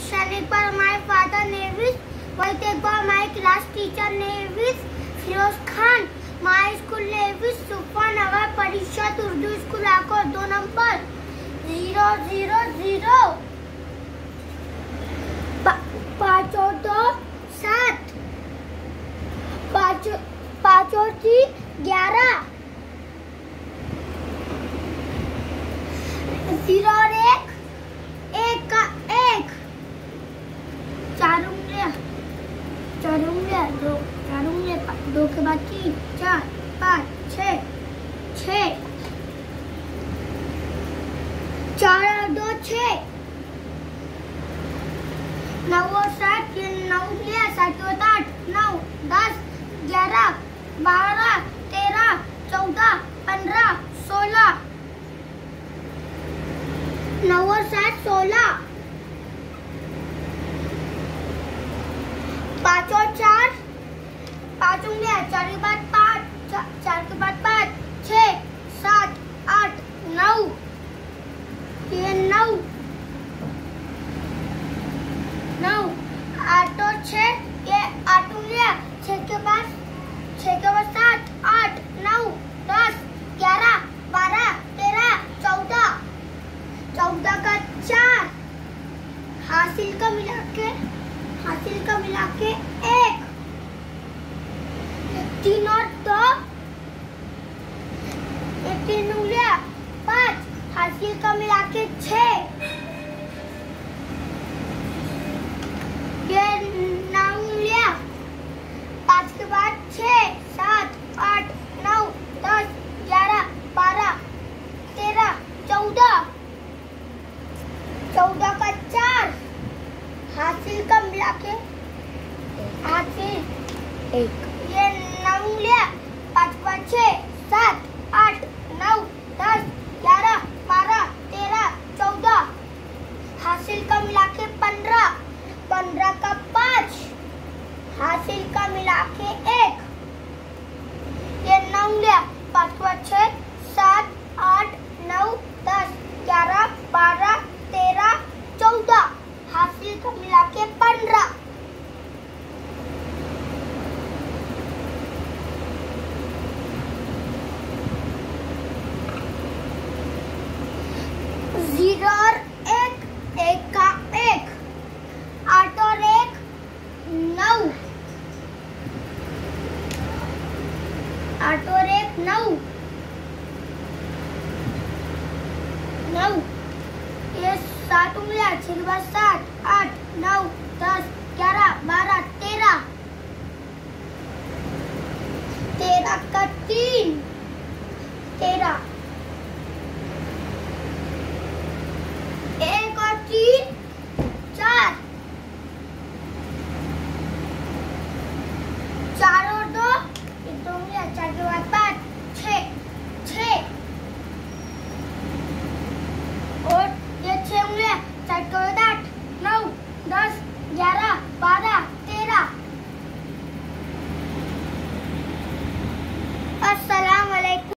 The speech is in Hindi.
standing पर my father name is White Akbar, my class teacher name is firozkhan, my school name is Suffa, nagar parishad urdu school akot 2 number 000 5 और 2 7 5 और 3 11 0 और 1 का 1 4 उंगलियां 2 के बाद 3 4 5 6 4 और 2 6 9 और 7 9 उंगलियां 7 और 8 9 10 11 12 13 14 15 16 9 और 7 16 5 और 4 5 उंगलियां 4 के बाद 5 4 के बाद 5 6 7 8 9 ये 9 8 और 6 ये 8 उंगलियां 6 के बाद 7 8 9 10 11 12 13 14 का 4 हासिल का मिला के 1 3 और 2 3 उंगलियां 5 हासिल का मिला के 6 ये 9 उंगलियां 5 के बाद 6 7 8 9 10 11 12 13 14 का 4 हासिल का मिला के हासिल 1 ये 9 उंगलियां 5 के बाद 6 7 8 9 10 11 12 13 14 हासिल का मिला के 15 का 5 हासिल का मिला के 1 ये 9 उंगलियां 5 के बाद 6 7 8 9 10 11 12 13 14 हासिल का मिला के 15 0 और 1 का 1 8 और 1 9 8 और 1 9 ये 7 उंगलियां 6 के बाद 7 8 9 10 11 12 13 का